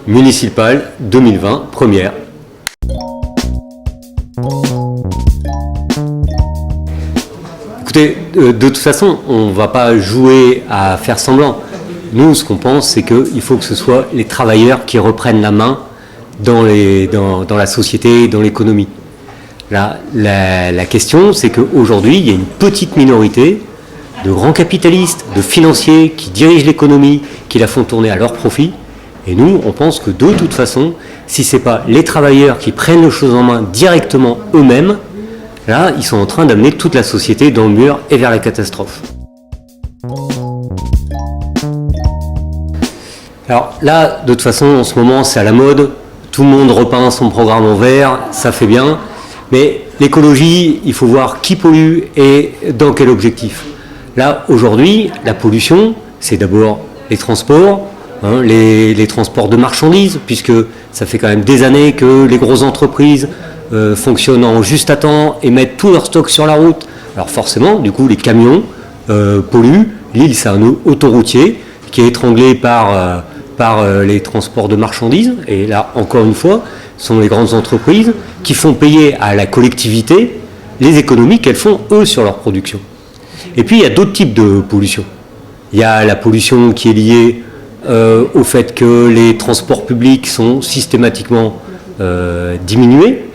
municipales 2020, première. Écoutez, de toute façon, on ne va pas jouer à faire semblant. Nous, ce qu'on pense, c'est qu'il faut que ce soit les travailleurs qui reprennent la main dans la société, dans l'économie. La question, c'est qu'aujourd'hui, il y a une petite minorité de grands capitalistes, de financiers qui dirigent l'économie, qui la font tourner à leur profit. Et nous, on pense que de toute façon, si ce n'est pas les travailleurs qui prennent les choses en main directement eux-mêmes, là, ils sont en train d'amener toute la société dans le mur et vers la catastrophe. Alors là, de toute façon, en ce moment, c'est à la mode. Tout le monde repeint son programme en vert, ça fait bien. Mais l'écologie, il faut voir qui pollue et dans quel objectif. Là, aujourd'hui, la pollution, c'est d'abord les transports, les transports de marchandises, puisque ça fait quand même des années que les grosses entreprises fonctionnent en juste à temps et mettent tout leur stock sur la route. Alors forcément, du coup, les camions polluent. Lille, c'est un autoroutier qui est étranglé par les transports de marchandises. Et là, encore une fois, ce sont les grandes entreprises qui font payer à la collectivité les économies qu'elles font, eux, sur leur production. Et puis, il y a d'autres types de pollution. Il y a la pollution qui est liée au fait que les transports publics sont systématiquement diminués.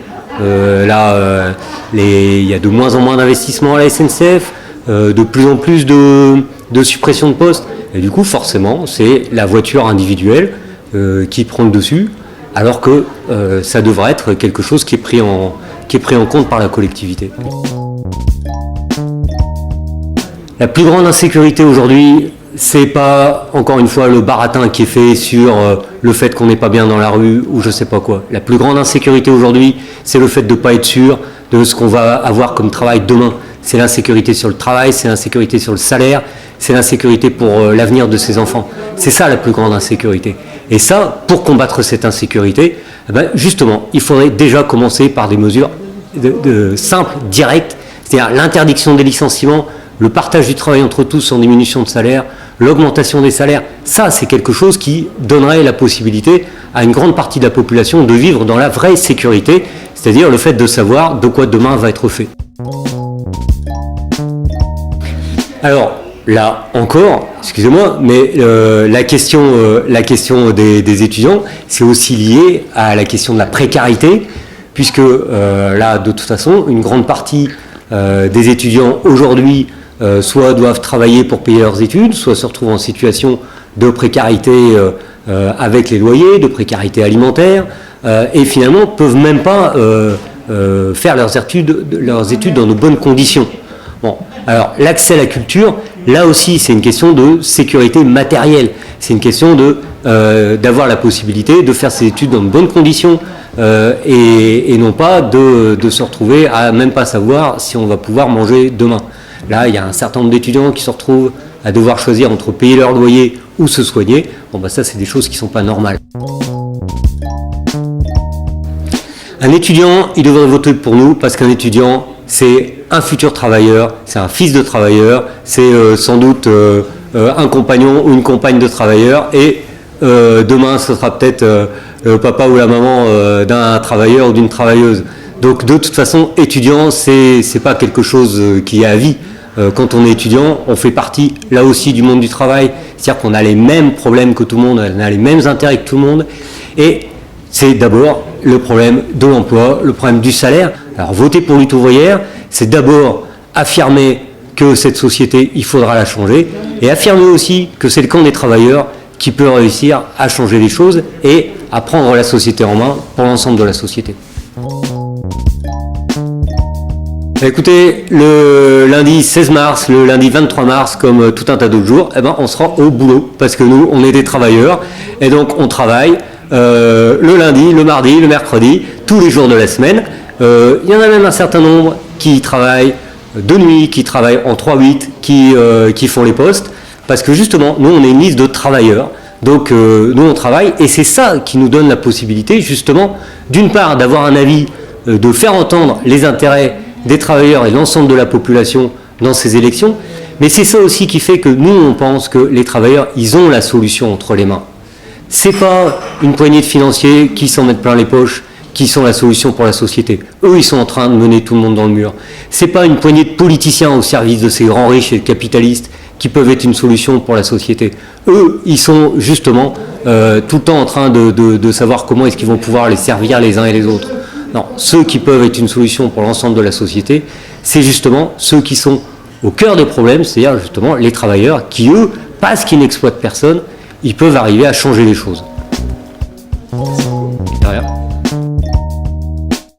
Il y a de moins en moins d'investissements à la SNCF, de plus en plus de suppression de postes. Et du coup, forcément, c'est la voiture individuelle qui prend le dessus, alors que ça devrait être quelque chose qui est pris en compte par la collectivité. La plus grande insécurité aujourd'hui, c'est pas, encore une fois, le baratin qui est fait sur le fait qu'on n'est pas bien dans la rue ou je sais pas quoi. La plus grande insécurité aujourd'hui, c'est le fait de ne pas être sûr de ce qu'on va avoir comme travail demain. C'est l'insécurité sur le travail, c'est l'insécurité sur le salaire, c'est l'insécurité pour l'avenir de ses enfants. C'est ça la plus grande insécurité. Et ça, pour combattre cette insécurité, justement, il faudrait déjà commencer par des mesures simples, directes, c'est-à-dire l'interdiction des licenciements, le partage du travail entre tous sans diminution de salaire, l'augmentation des salaires. Ça, c'est quelque chose qui donnerait la possibilité à une grande partie de la population de vivre dans la vraie sécurité, c'est-à-dire le fait de savoir de quoi demain va être fait. Alors, là encore, excusez-moi, mais la question des étudiants, c'est aussi lié à la question de la précarité, puisque là, de toute façon, une grande partie des étudiants aujourd'hui soit doivent travailler pour payer leurs études, soit se retrouvent en situation de précarité avec les loyers, de précarité alimentaire, et finalement peuvent même pas faire leurs études dans de bonnes conditions. Bon, alors l'accès à la culture, là aussi c'est une question de sécurité matérielle, c'est une question d'avoir la possibilité de faire ses études dans de bonnes conditions et non pas de se retrouver à même pas savoir si on va pouvoir manger demain. Là, il y a un certain nombre d'étudiants qui se retrouvent à devoir choisir entre payer leur loyer ou se soigner. Bon, ça, c'est des choses qui ne sont pas normales. Un étudiant, il devrait voter pour nous parce qu'un étudiant, c'est un futur travailleur, c'est un fils de travailleur, c'est sans doute un compagnon ou une compagne de travailleur et demain, ce sera peut-être le papa ou la maman d'un travailleur ou d'une travailleuse. Donc, de toute façon, étudiant, c'est pas quelque chose qui est à vie. Quand on est étudiant, on fait partie là aussi du monde du travail, c'est-à-dire qu'on a les mêmes problèmes que tout le monde, on a les mêmes intérêts que tout le monde, et c'est d'abord le problème de l'emploi, le problème du salaire. Alors voter pour lutte ouvrière, c'est d'abord affirmer que cette société, il faudra la changer, et affirmer aussi que c'est le camp des travailleurs qui peut réussir à changer les choses et à prendre la société en main pour l'ensemble de la société. Écoutez, le lundi 16 mars, le lundi 23 mars, comme tout un tas d'autres jours, on sera au boulot, parce que nous, on est des travailleurs, et donc on travaille le lundi, le mardi, le mercredi, tous les jours de la semaine. Il y en a même un certain nombre qui travaillent de nuit, qui travaillent en 3-8, qui font les postes, parce que justement, nous, on est une liste de travailleurs, donc nous, on travaille, et c'est ça qui nous donne la possibilité, justement, d'une part, d'avoir un avis, de faire entendre les intérêts des travailleurs et l'ensemble de la population dans ces élections, mais c'est ça aussi qui fait que nous, on pense que les travailleurs, ils ont la solution entre les mains. C'est pas une poignée de financiers qui s'en mettent plein les poches qui sont la solution pour la société. Eux, ils sont en train de mener tout le monde dans le mur. C'est pas une poignée de politiciens au service de ces grands riches et capitalistes qui peuvent être une solution pour la société. Eux, ils sont justement tout le temps en train de savoir comment est-ce qu'ils vont pouvoir les servir les uns et les autres. Non, ceux qui peuvent être une solution pour l'ensemble de la société, c'est justement ceux qui sont au cœur des problèmes, c'est-à-dire justement les travailleurs qui, eux, parce qu'ils n'exploitent personne, ils peuvent arriver à changer les choses.